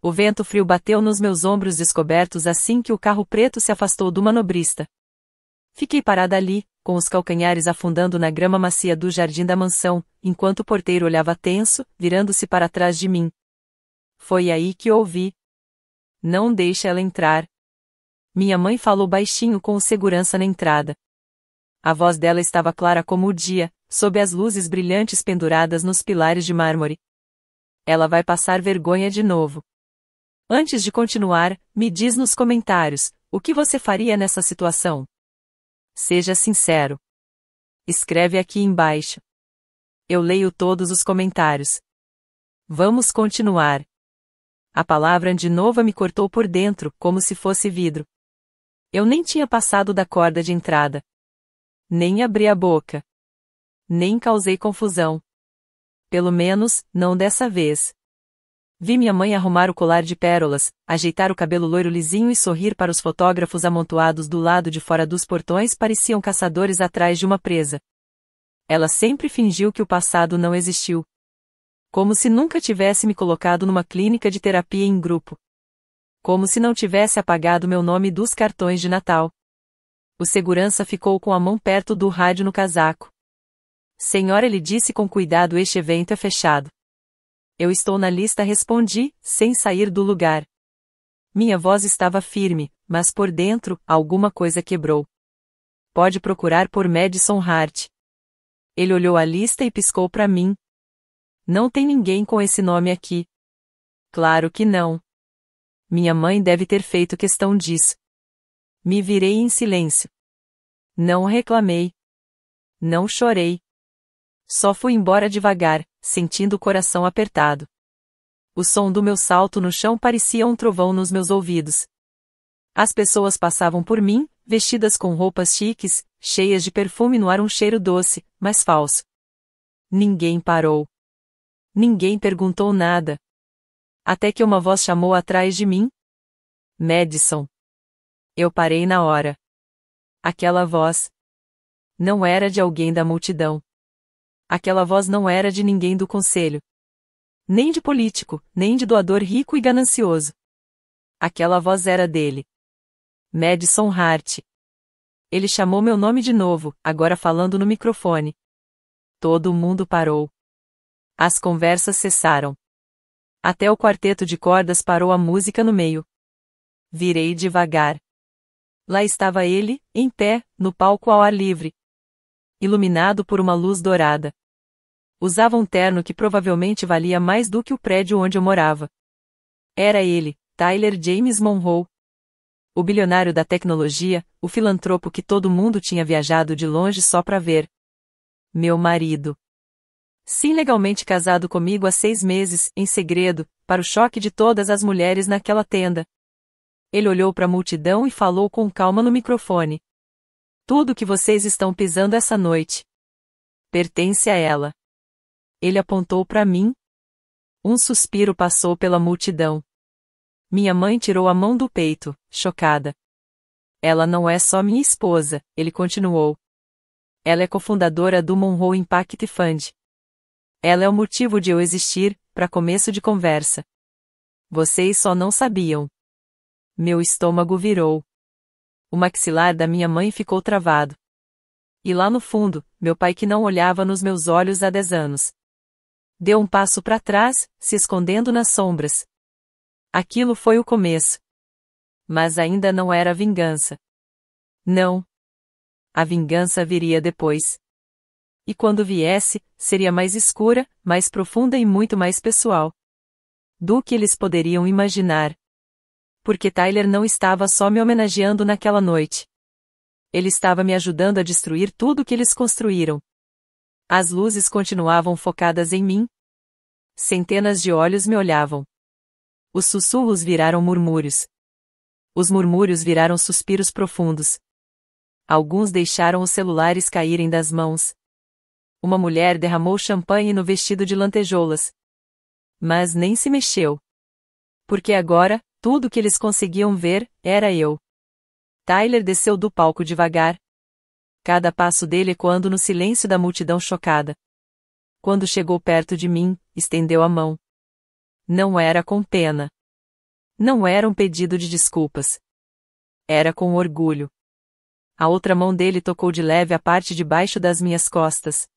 O vento frio bateu nos meus ombros descobertos assim que o carro preto se afastou do manobrista. Fiquei parada ali, com os calcanhares afundando na grama macia do jardim da mansão, enquanto o porteiro olhava tenso, virando-se para trás de mim. Foi aí que ouvi. Não deixe ela entrar. Minha mãe falou baixinho com o segurança na entrada. A voz dela estava clara como o dia, sob as luzes brilhantes penduradas nos pilares de mármore. Ela vai passar vergonha de novo. Antes de continuar, me diz nos comentários, o que você faria nessa situação? Seja sincero. Escreve aqui embaixo. Eu leio todos os comentários. Vamos continuar. A palavra de novo me cortou por dentro, como se fosse vidro. Eu nem tinha passado da corda de entrada. Nem abri a boca. Nem causei confusão. Pelo menos, não dessa vez. Vi minha mãe arrumar o colar de pérolas, ajeitar o cabelo loiro lisinho e sorrir para os fotógrafos amontoados do lado de fora dos portões pareciam caçadores atrás de uma presa. Ela sempre fingiu que o passado não existiu. Como se nunca tivesse me colocado numa clínica de terapia em grupo. Como se não tivesse apagado meu nome dos cartões de Natal. O segurança ficou com a mão perto do rádio no casaco. Senhora, ele disse com cuidado, este evento é fechado. Eu estou na lista, respondi, sem sair do lugar. Minha voz estava firme, mas por dentro, alguma coisa quebrou. Pode procurar por Madison Hart. Ele olhou a lista e piscou para mim. Não tem ninguém com esse nome aqui. Claro que não. Minha mãe deve ter feito questão disso. Me virei em silêncio. Não reclamei. Não chorei. Só fui embora devagar, sentindo o coração apertado. O som do meu salto no chão parecia um trovão nos meus ouvidos. As pessoas passavam por mim, vestidas com roupas chiques, cheias de perfume no ar, um cheiro doce, mas falso. Ninguém parou. Ninguém perguntou nada. Até que uma voz chamou atrás de mim. Madison. Eu parei na hora. Aquela voz não era de alguém da multidão. Aquela voz não era de ninguém do conselho. Nem de político, nem de doador rico e ganancioso. Aquela voz era dele. Madison Hart. Ele chamou meu nome de novo, agora falando no microfone. Todo mundo parou. As conversas cessaram. Até o quarteto de cordas parou a música no meio. Virei devagar. Lá estava ele, em pé, no palco ao ar livre. Iluminado por uma luz dourada. Usava um terno que provavelmente valia mais do que o prédio onde eu morava. Era ele, Tyler James Monroe. O bilionário da tecnologia, o filantropo que todo mundo tinha viajado de longe só para ver. Meu marido. Sim, legalmente casado comigo há 6 meses, em segredo, para o choque de todas as mulheres naquela tenda. Ele olhou para a multidão e falou com calma no microfone. Tudo que vocês estão pisando essa noite pertence a ela. Ele apontou para mim. Um suspiro passou pela multidão. Minha mãe tirou a mão do peito, chocada. Ela não é só minha esposa, ele continuou. Ela é cofundadora do Monroe Impact Fund. Ela é o motivo de eu existir, para começo de conversa. Vocês só não sabiam. Meu estômago virou. O maxilar da minha mãe ficou travado. E lá no fundo, meu pai, que não olhava nos meus olhos há 10 anos. Deu um passo para trás, se escondendo nas sombras. Aquilo foi o começo. Mas ainda não era vingança. Não. A vingança viria depois. E quando viesse, seria mais escura, mais profunda e muito mais pessoal do que eles poderiam imaginar. Porque Tyler não estava só me homenageando naquela noite. Ele estava me ajudando a destruir tudo que eles construíram. As luzes continuavam focadas em mim. Centenas de olhos me olhavam. Os sussurros viraram murmúrios. Os murmúrios viraram suspiros profundos. Alguns deixaram os celulares caírem das mãos. Uma mulher derramou champanhe no vestido de lantejoulas. Mas nem se mexeu. Porque agora, tudo que eles conseguiam ver, era eu. Tyler desceu do palco devagar. Cada passo dele ecoando no silêncio da multidão chocada. Quando chegou perto de mim, estendeu a mão. Não era com pena. Não era um pedido de desculpas. Era com orgulho. A outra mão dele tocou de leve a parte de baixo das minhas costas.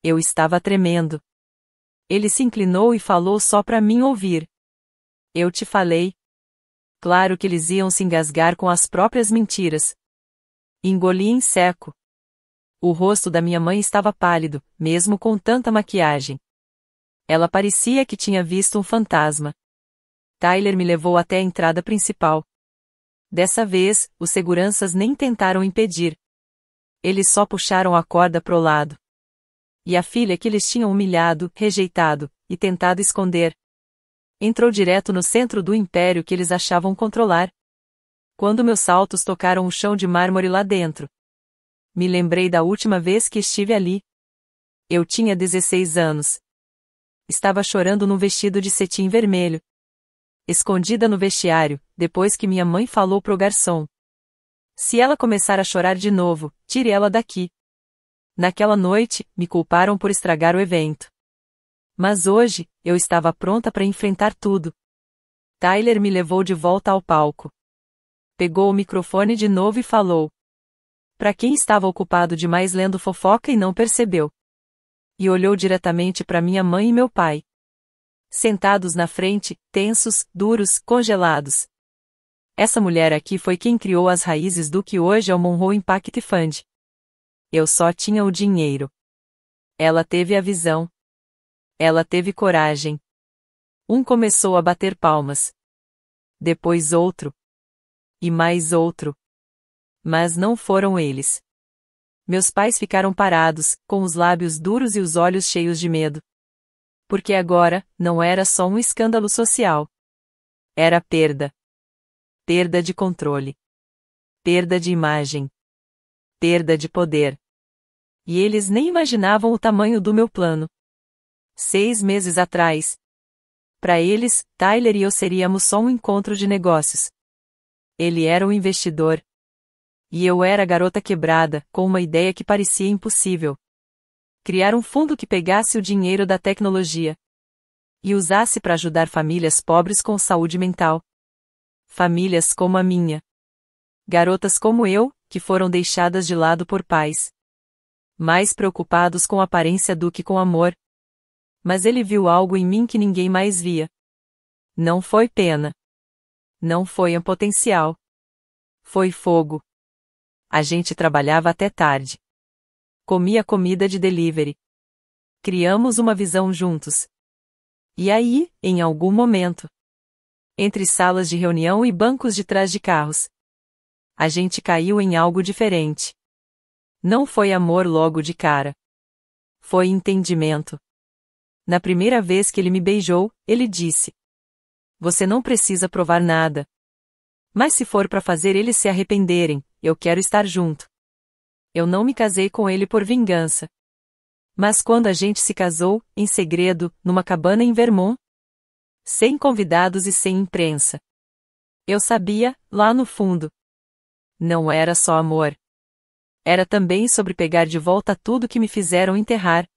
Eu estava tremendo. Ele se inclinou e falou só para mim ouvir. Eu te falei. Claro que eles iam se engasgar com as próprias mentiras. Engoli em seco. O rosto da minha mãe estava pálido, mesmo com tanta maquiagem. Ela parecia que tinha visto um fantasma. Tyler me levou até a entrada principal. Dessa vez, os seguranças nem tentaram impedir. Eles só puxaram a corda pro lado. E a filha que eles tinham humilhado, rejeitado, e tentado esconder, entrou direto no centro do império que eles achavam controlar. Quando meus saltos tocaram o chão de mármore lá dentro, me lembrei da última vez que estive ali. Eu tinha 16 anos. Estava chorando num vestido de cetim vermelho. Escondida no vestiário, depois que minha mãe falou pro garçom: se ela começar a chorar de novo, tire ela daqui. Naquela noite, me culparam por estragar o evento. Mas hoje, eu estava pronta para enfrentar tudo. Tyler me levou de volta ao palco. Pegou o microfone de novo e falou. Para quem estava ocupado demais lendo fofoca e não percebeu. E olhou diretamente para minha mãe e meu pai. Sentados na frente, tensos, duros, congelados. Essa mulher aqui foi quem criou as raízes do que hoje é o Monroe Impact Fund. Eu só tinha o dinheiro. Ela teve a visão. Ela teve coragem. Um começou a bater palmas. Depois outro. E mais outro. Mas não foram eles. Meus pais ficaram parados, com os lábios duros e os olhos cheios de medo. Porque agora, não era só um escândalo social. Era perda. Perda de controle. Perda de imagem. Perda de poder. E eles nem imaginavam o tamanho do meu plano. 6 meses atrás. Para eles, Tyler e eu seríamos só um encontro de negócios. Ele era um investidor. E eu era a garota quebrada, com uma ideia que parecia impossível. Criar um fundo que pegasse o dinheiro da tecnologia e usasse para ajudar famílias pobres com saúde mental. Famílias como a minha. Garotas como eu, que foram deixadas de lado por pais. Mais preocupados com a aparência do que com amor. Mas ele viu algo em mim que ninguém mais via. Não foi pena. Não foi potencial. Foi fogo. A gente trabalhava até tarde. Comia comida de delivery. Criamos uma visão juntos. E aí, em algum momento, entre salas de reunião e bancos de trás de carros, a gente caiu em algo diferente. Não foi amor logo de cara. Foi entendimento. Na primeira vez que ele me beijou, ele disse: você não precisa provar nada. Mas se for para fazer eles se arrependerem, eu quero estar junto. Eu não me casei com ele por vingança. Mas quando a gente se casou, em segredo, numa cabana em Vermont, sem convidados e sem imprensa, eu sabia, lá no fundo, não era só amor. Era também sobre pegar de volta tudo que me fizeram enterrar.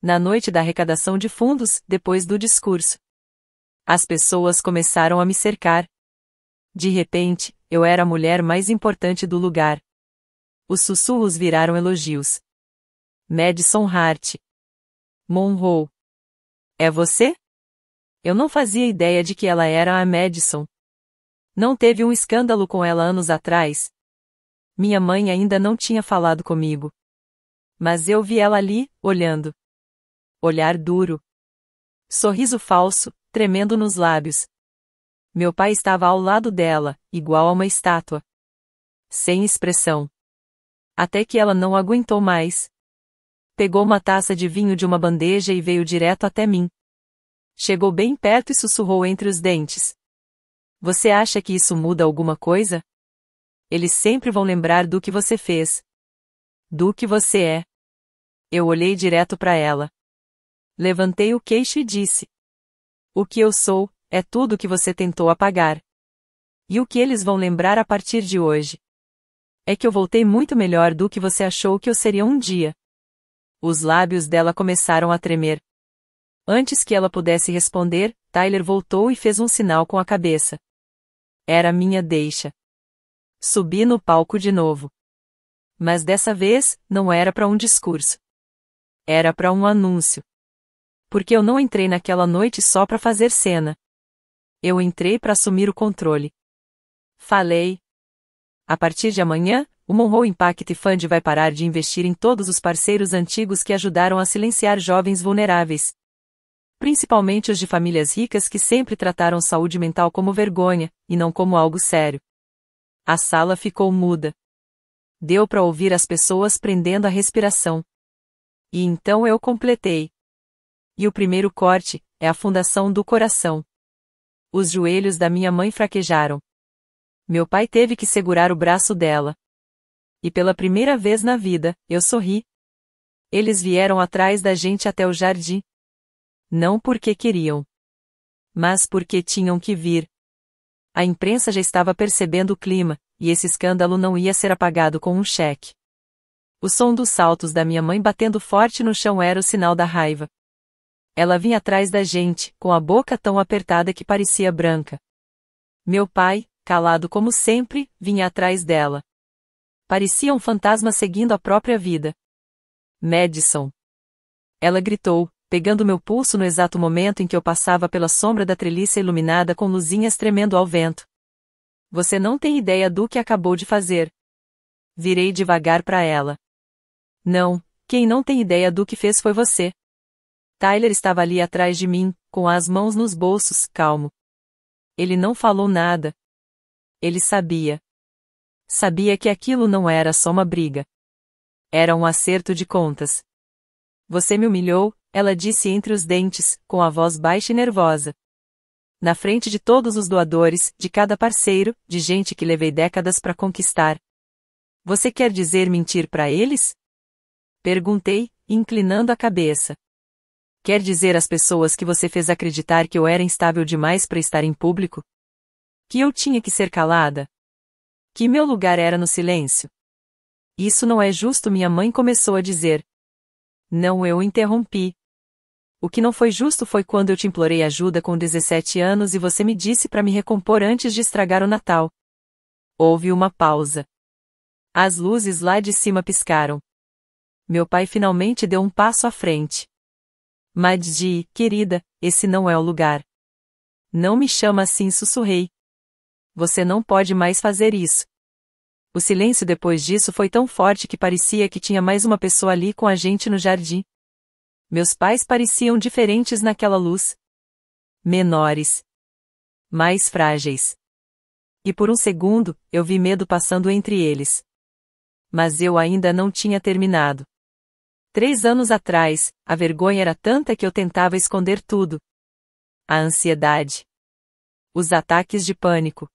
Na noite da arrecadação de fundos, depois do discurso, as pessoas começaram a me cercar. De repente, eu era a mulher mais importante do lugar. Os sussurros viraram elogios. Madison Hart. Monroe. É você? Eu não fazia ideia de que ela era a Madison. Não teve um escândalo com ela anos atrás? Minha mãe ainda não tinha falado comigo. Mas eu vi ela ali, olhando. Olhar duro. Sorriso falso, tremendo nos lábios. Meu pai estava ao lado dela, igual a uma estátua. Sem expressão. Até que ela não aguentou mais. Pegou uma taça de vinho de uma bandeja e veio direto até mim. Chegou bem perto e sussurrou entre os dentes. Você acha que isso muda alguma coisa? Eles sempre vão lembrar do que você fez. Do que você é. Eu olhei direto para ela. Levantei o queixo e disse: o que eu sou, é tudo que você tentou apagar. E o que eles vão lembrar a partir de hoje é que eu voltei muito melhor do que você achou que eu seria um dia. Os lábios dela começaram a tremer. Antes que ela pudesse responder, Tyler voltou e fez um sinal com a cabeça. Era minha deixa. Subi no palco de novo. Mas dessa vez, não era para um discurso. Era para um anúncio. Porque eu não entrei naquela noite só para fazer cena. Eu entrei para assumir o controle. Falei. A partir de amanhã, o Monroe Impact Fund vai parar de investir em todos os parceiros antigos que ajudaram a silenciar jovens vulneráveis. Principalmente os de famílias ricas que sempre trataram saúde mental como vergonha, e não como algo sério. A sala ficou muda. Deu para ouvir as pessoas prendendo a respiração. E então eu completei. E o primeiro corte é a fundação do coração. Os joelhos da minha mãe fraquejaram. Meu pai teve que segurar o braço dela. E pela primeira vez na vida, eu sorri. Eles vieram atrás da gente até o jardim. Não porque queriam. Mas porque tinham que vir. A imprensa já estava percebendo o clima, e esse escândalo não ia ser apagado com um cheque. O som dos saltos da minha mãe batendo forte no chão era o sinal da raiva. Ela vinha atrás da gente, com a boca tão apertada que parecia branca. Meu pai, calado como sempre, vinha atrás dela. Parecia um fantasma seguindo a própria vida. Madison. Ela gritou, pegando meu pulso no exato momento em que eu passava pela sombra da treliça iluminada com luzinhas tremendo ao vento. Você não tem ideia do que acabou de fazer. Virei devagar para ela. Não, quem não tem ideia do que fez foi você. Tyler estava ali atrás de mim, com as mãos nos bolsos, calmo. Ele não falou nada. Ele sabia. Sabia que aquilo não era só uma briga. Era um acerto de contas. Você me humilhou, ela disse entre os dentes, com a voz baixa e nervosa. Na frente de todos os doadores, de cada parceiro, de gente que levei décadas para conquistar. Você quer dizer mentir para eles? Perguntei, inclinando a cabeça. Quer dizer às pessoas que você fez acreditar que eu era instável demais para estar em público? Que eu tinha que ser calada? Que meu lugar era no silêncio? Isso não é justo, minha mãe começou a dizer. Não, eu interrompi. O que não foi justo foi quando eu te implorei ajuda com 17 anos e você me disse para me recompor antes de estragar o Natal. Houve uma pausa. As luzes lá de cima piscaram. Meu pai finalmente deu um passo à frente. Maddi, querida, esse não é o lugar. Não me chama assim, sussurrei. Você não pode mais fazer isso. O silêncio depois disso foi tão forte que parecia que tinha mais uma pessoa ali com a gente no jardim. Meus pais pareciam diferentes naquela luz. Menores. Mais frágeis. E por um segundo, eu vi medo passando entre eles. Mas eu ainda não tinha terminado. 3 anos atrás, a vergonha era tanta que eu tentava esconder tudo. A ansiedade. Os ataques de pânico.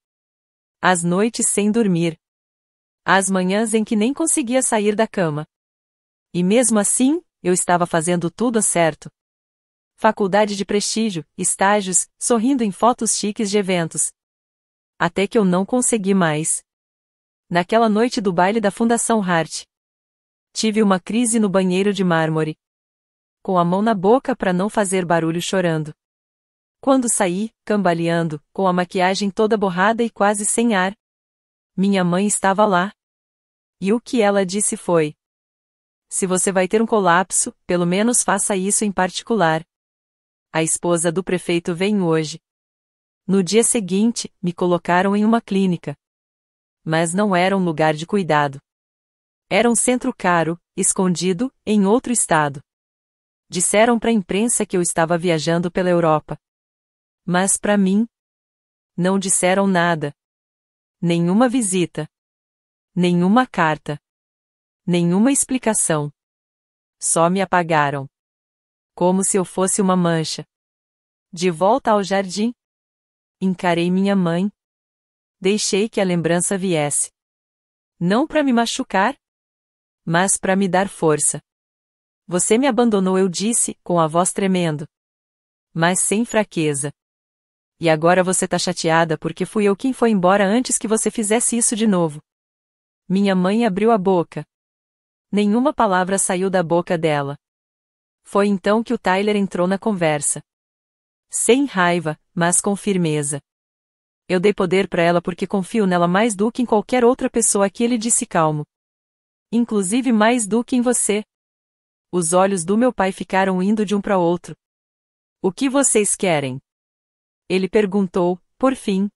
As noites sem dormir. As manhãs em que nem conseguia sair da cama. E mesmo assim, eu estava fazendo tudo certo. Faculdade de prestígio, estágios, sorrindo em fotos chiques de eventos. Até que eu não consegui mais. Naquela noite do baile da Fundação Hart. Tive uma crise no banheiro de mármore. Com a mão na boca para não fazer barulho chorando. Quando saí, cambaleando, com a maquiagem toda borrada e quase sem ar. Minha mãe estava lá. E o que ela disse foi: se você vai ter um colapso, pelo menos faça isso em particular. A esposa do prefeito vem hoje. No dia seguinte, me colocaram em uma clínica. Mas não era um lugar de cuidado. Era um centro caro, escondido, em outro estado. Disseram para a imprensa que eu estava viajando pela Europa. Mas para mim, não disseram nada. Nenhuma visita. Nenhuma carta. Nenhuma explicação. Só me apagaram. Como se eu fosse uma mancha. De volta ao jardim. Encarei minha mãe. Deixei que a lembrança viesse. Não para me machucar, mas para me dar força. Você me abandonou, eu disse, com a voz tremendo. Mas sem fraqueza. E agora você tá chateada porque fui eu quem foi embora antes que você fizesse isso de novo. Minha mãe abriu a boca. Nenhuma palavra saiu da boca dela. Foi então que o Tyler entrou na conversa. Sem raiva, mas com firmeza. Eu dei poder para ela porque confio nela mais do que em qualquer outra pessoa aqui, ele disse calmo. Inclusive mais do que em você. Os olhos do meu pai ficaram indo de um para outro. O que vocês querem? Ele perguntou, por fim.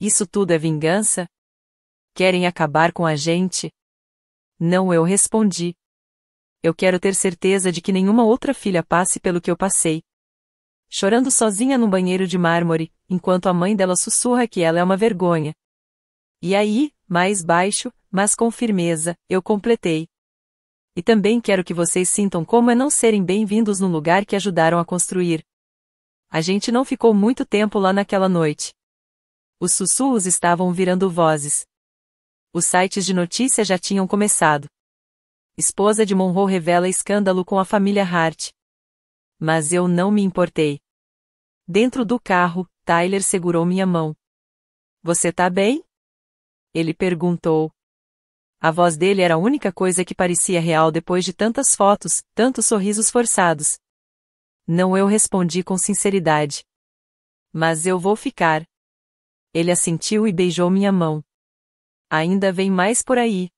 Isso tudo é vingança? Querem acabar com a gente? Não, eu respondi. Eu quero ter certeza de que nenhuma outra filha passe pelo que eu passei. Chorando sozinha num banheiro de mármore, enquanto a mãe dela sussurra que ela é uma vergonha. E aí, mais baixo, mas com firmeza, eu completei. E também quero que vocês sintam como é não serem bem-vindos no lugar que ajudaram a construir. A gente não ficou muito tempo lá naquela noite. Os sussurros estavam virando vozes. Os sites de notícia já tinham começado. Esposa de Monroe revela escândalo com a família Hart. Mas eu não me importei. Dentro do carro, Tyler segurou minha mão. Você tá bem? Ele perguntou. A voz dele era a única coisa que parecia real depois de tantas fotos, tantos sorrisos forçados. Não, eu respondi com sinceridade. Mas eu vou ficar. Ele assentiu e beijou minha mão. Ainda vem mais por aí.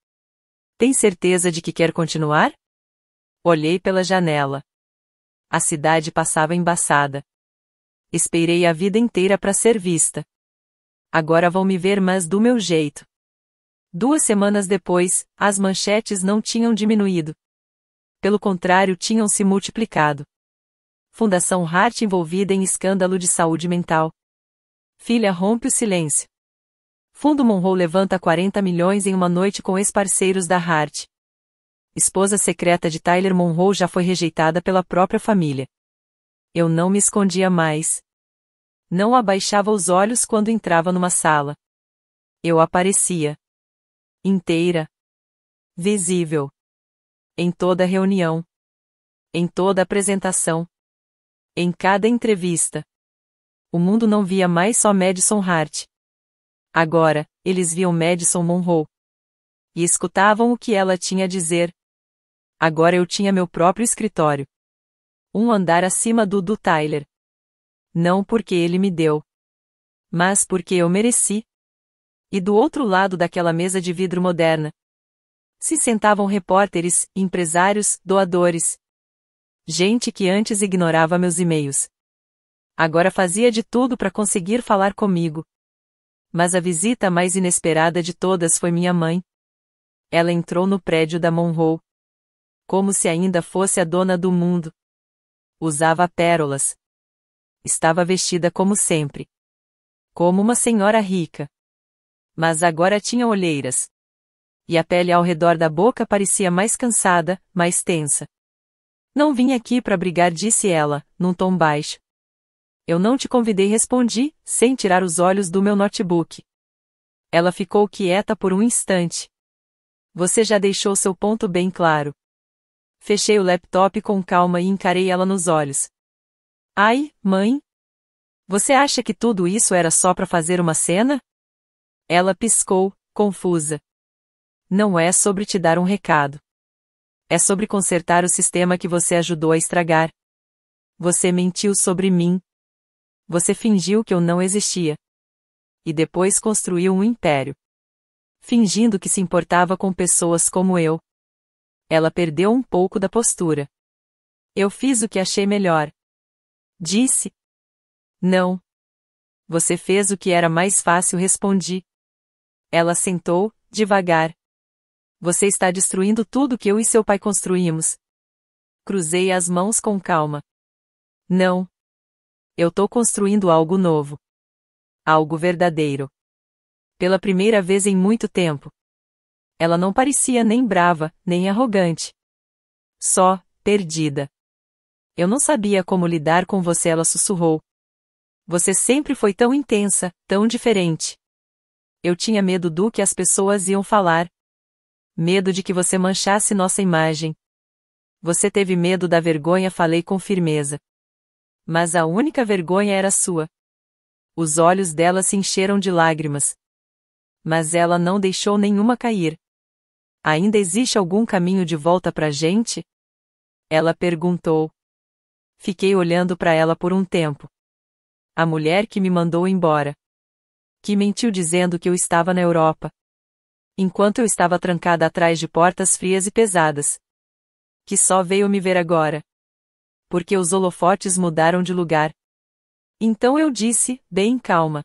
Tem certeza de que quer continuar? Olhei pela janela. A cidade passava embaçada. Esperei a vida inteira para ser vista. Agora vão me ver, mas do meu jeito. 2 semanas depois, as manchetes não tinham diminuído. Pelo contrário, tinham se multiplicado. Fundação Hart envolvida em escândalo de saúde mental. Filha rompe o silêncio. Fundo Monroe levanta 40 milhões em uma noite com ex-parceiros da Hart. Esposa secreta de Tyler Monroe já foi rejeitada pela própria família. Eu não me escondia mais. Não abaixava os olhos quando entrava numa sala. Eu aparecia. Inteira. Visível. Em toda reunião. Em toda apresentação. Em cada entrevista. O mundo não via mais só Madison Hart. Agora, eles viam Madison Monroe. E escutavam o que ela tinha a dizer. Agora eu tinha meu próprio escritório. Um andar acima do Tyler. Não porque ele me deu. Mas porque eu mereci. E do outro lado daquela mesa de vidro moderna, se sentavam repórteres, empresários, doadores. Gente que antes ignorava meus e-mails. Agora fazia de tudo para conseguir falar comigo. Mas a visita mais inesperada de todas foi minha mãe. Ela entrou no prédio da Monroe. Como se ainda fosse a dona do mundo. Usava pérolas. Estava vestida como sempre. Como uma senhora rica. Mas agora tinha olheiras. E a pele ao redor da boca parecia mais cansada, mais tensa. Não vim aqui para brigar, disse ela, num tom baixo. Eu não te convidei, respondi, sem tirar os olhos do meu notebook. Ela ficou quieta por um instante. Você já deixou seu ponto bem claro. Fechei o laptop com calma e encarei ela nos olhos. Ai, mãe? Você acha que tudo isso era só para fazer uma cena? Ela piscou, confusa. Não é sobre te dar um recado. É sobre consertar o sistema que você ajudou a estragar. Você mentiu sobre mim. Você fingiu que eu não existia. E depois construiu um império. Fingindo que se importava com pessoas como eu. Ela perdeu um pouco da postura. Eu fiz o que achei melhor. Disse. Não. Você fez o que era mais fácil, respondi. Ela sentou, devagar. Você está destruindo tudo que eu e seu pai construímos. Cruzei as mãos com calma. Não. Eu tô construindo algo novo. Algo verdadeiro. Pela primeira vez em muito tempo. Ela não parecia nem brava, nem arrogante. Só, perdida. Eu não sabia como lidar com você, ela sussurrou. Você sempre foi tão intensa, tão diferente. Eu tinha medo do que as pessoas iam falar. Medo de que você manchasse nossa imagem. Você teve medo da vergonha, falei com firmeza. Mas a única vergonha era sua. Os olhos dela se encheram de lágrimas. Mas ela não deixou nenhuma cair. Ainda existe algum caminho de volta pra gente? Ela perguntou. Fiquei olhando para ela por um tempo. A mulher que me mandou embora. Que mentiu dizendo que eu estava na Europa. Enquanto eu estava trancada atrás de portas frias e pesadas. Que só veio me ver agora. Porque os holofotes mudaram de lugar. Então eu disse, bem calma.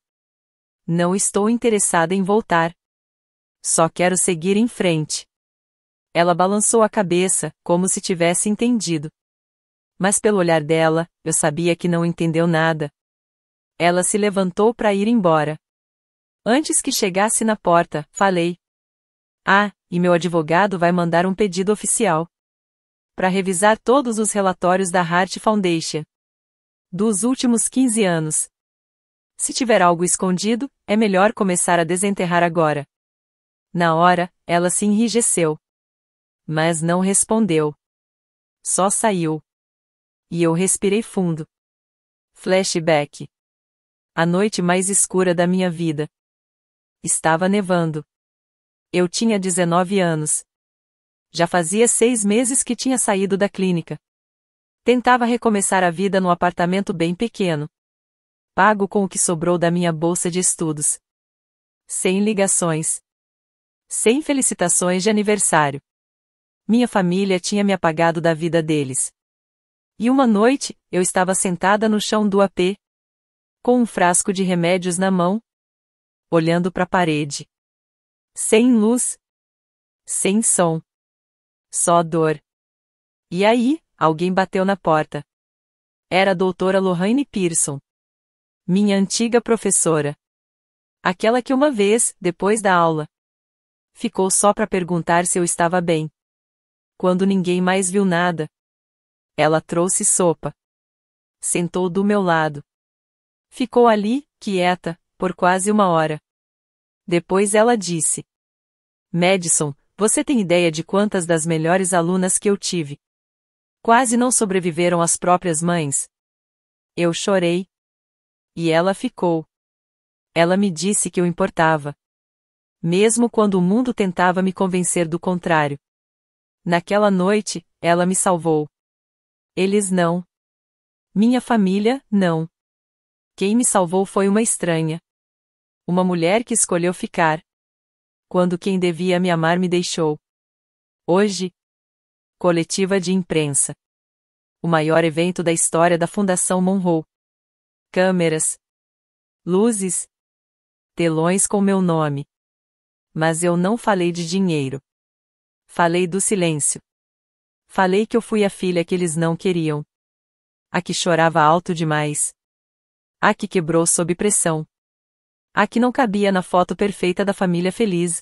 Não estou interessada em voltar. Só quero seguir em frente. Ela balançou a cabeça, como se tivesse entendido. Mas pelo olhar dela, eu sabia que não entendeu nada. Ela se levantou para ir embora. Antes que chegasse na porta, falei. E meu advogado vai mandar um pedido oficial. Para revisar todos os relatórios da Hart Foundation. Dos últimos 15 anos. Se tiver algo escondido, é melhor começar a desenterrar agora. Na hora, ela se enrijeceu. Mas não respondeu. Só saiu. E eu respirei fundo. Flashback. A noite mais escura da minha vida. Estava nevando. Eu tinha 19 anos. Já fazia 6 meses que tinha saído da clínica. Tentava recomeçar a vida num apartamento bem pequeno. Pago com o que sobrou da minha bolsa de estudos. Sem ligações. Sem felicitações de aniversário. Minha família tinha me apagado da vida deles. E uma noite, eu estava sentada no chão do AP. Com um frasco de remédios na mão. Olhando para a parede. Sem luz. Sem som. Só dor. E aí, alguém bateu na porta. Era a doutora Lorraine Pearson. Minha antiga professora. Aquela que uma vez, depois da aula, ficou só para perguntar se eu estava bem. Quando ninguém mais viu nada, ela trouxe sopa. Sentou do meu lado. Ficou ali, quieta, por quase 1 hora. Depois ela disse: Madison, você tem ideia de quantas das melhores alunas que eu tive quase não sobreviveram às próprias mães? Eu chorei. E ela ficou. Ela me disse que eu importava. Mesmo quando o mundo tentava me convencer do contrário. Naquela noite, ela me salvou. Eles não. Minha família, não. Quem me salvou foi uma estranha. Uma mulher que escolheu ficar. Quando quem devia me amar me deixou. Hoje. Coletiva de imprensa. O maior evento da história da Fundação Monroe. Câmeras. Luzes. Telões com meu nome. Mas eu não falei de dinheiro. Falei do silêncio. Falei que eu fui a filha que eles não queriam. A que chorava alto demais. A que quebrou sob pressão. A que não cabia na foto perfeita da família feliz.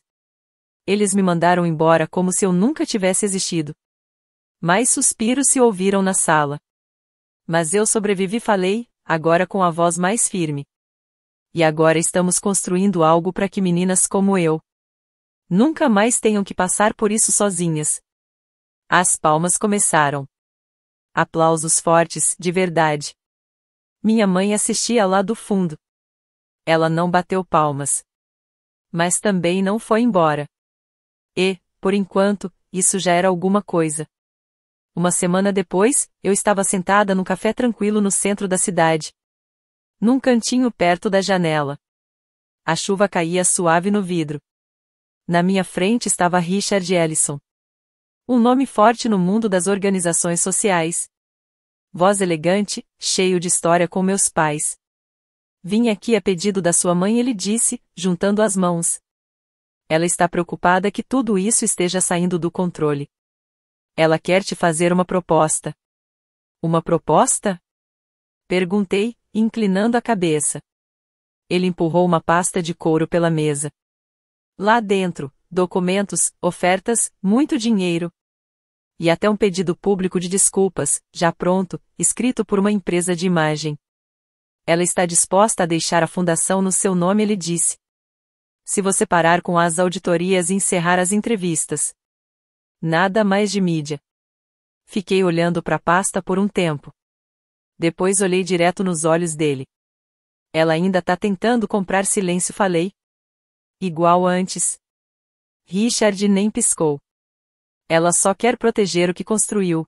Eles me mandaram embora como se eu nunca tivesse existido. Mais suspiros se ouviram na sala. Mas eu sobrevivi e falei, agora com a voz mais firme. E agora estamos construindo algo para que meninas como eu nunca mais tenham que passar por isso sozinhas. As palmas começaram. Aplausos fortes, de verdade. Minha mãe assistia lá do fundo. Ela não bateu palmas. Mas também não foi embora. E, por enquanto, isso já era alguma coisa. Uma semana depois, eu estava sentada num café tranquilo no centro da cidade. Num cantinho perto da janela. A chuva caía suave no vidro. Na minha frente estava Richard Ellison. Um nome forte no mundo das organizações sociais. Voz elegante, cheio de história com meus pais. Vim aqui a pedido da sua mãe, ele disse, juntando as mãos. Ela está preocupada que tudo isso esteja saindo do controle. Ela quer te fazer uma proposta. Uma proposta? Perguntei, inclinando a cabeça. Ele empurrou uma pasta de couro pela mesa. Lá dentro, documentos, ofertas, muito dinheiro. E até um pedido público de desculpas, já pronto, escrito por uma empresa de imagem. Ela está disposta a deixar a fundação no seu nome, ele disse. Se você parar com as auditorias e encerrar as entrevistas. Nada mais de mídia. Fiquei olhando para a pasta por um tempo. Depois olhei direto nos olhos dele. Ela ainda está tentando comprar silêncio, falei. Igual antes. Richard nem piscou. Ela só quer proteger o que construiu.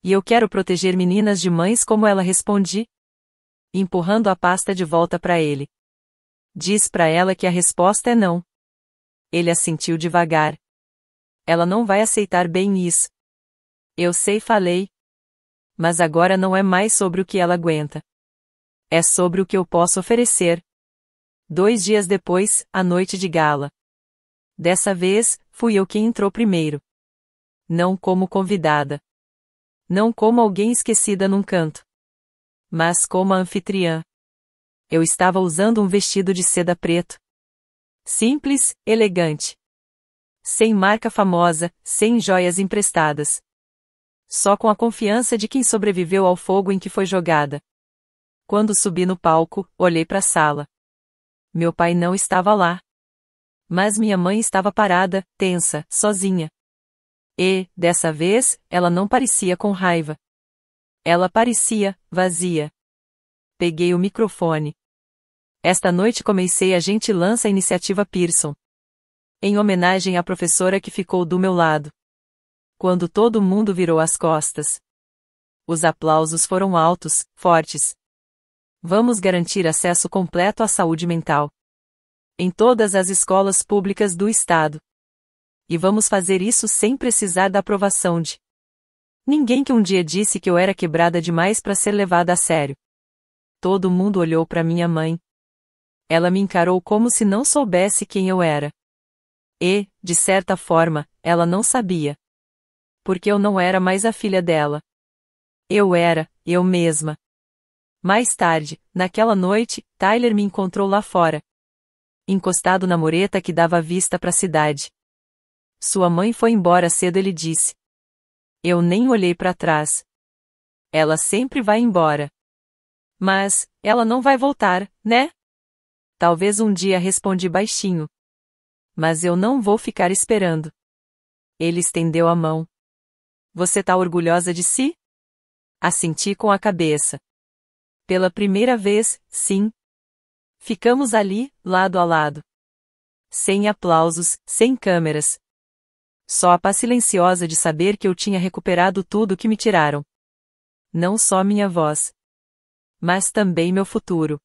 E eu quero proteger meninas de mães como ela, respondi, empurrando a pasta de volta para ele. Diz para ela que a resposta é não. Ele assentiu devagar. Ela não vai aceitar bem isso. Eu sei, falei. Mas agora não é mais sobre o que ela aguenta. É sobre o que eu posso oferecer. 2 dias depois, à noite de gala. Dessa vez, fui eu quem entrou primeiro. Não como convidada. Não como alguém esquecida num canto. Mas como a anfitriã. Eu estava usando um vestido de seda preto. Simples, elegante. Sem marca famosa, sem joias emprestadas. Só com a confiança de quem sobreviveu ao fogo em que foi jogada. Quando subi no palco, olhei para a sala. Meu pai não estava lá. Mas minha mãe estava parada, tensa, sozinha. E, dessa vez, ela não parecia com raiva. Ela parecia vazia. Peguei o microfone. Esta noite comecei a gente lança a iniciativa Pearson. Em homenagem à professora que ficou do meu lado. Quando todo mundo virou as costas. Os aplausos foram altos, fortes. Vamos garantir acesso completo à saúde mental. Em todas as escolas públicas do estado. E vamos fazer isso sem precisar da aprovação de ninguém que um dia disse que eu era quebrada demais para ser levada a sério. Todo mundo olhou para minha mãe. Ela me encarou como se não soubesse quem eu era. E, de certa forma, ela não sabia. Porque eu não era mais a filha dela. Eu era, eu mesma. Mais tarde, naquela noite, Tyler me encontrou lá fora. Encostado na mureta que dava vista para a cidade. Sua mãe foi embora cedo, ele disse. Eu nem olhei para trás. Ela sempre vai embora. Mas, ela não vai voltar, né? Talvez um dia, respondi baixinho. Mas eu não vou ficar esperando. Ele estendeu a mão. Você tá orgulhosa de si? Assenti com a cabeça. Pela primeira vez, sim. Ficamos ali, lado a lado. Sem aplausos, sem câmeras. Só a paz silenciosa de saber que eu tinha recuperado tudo que me tiraram. Não só minha voz. Mas também meu futuro.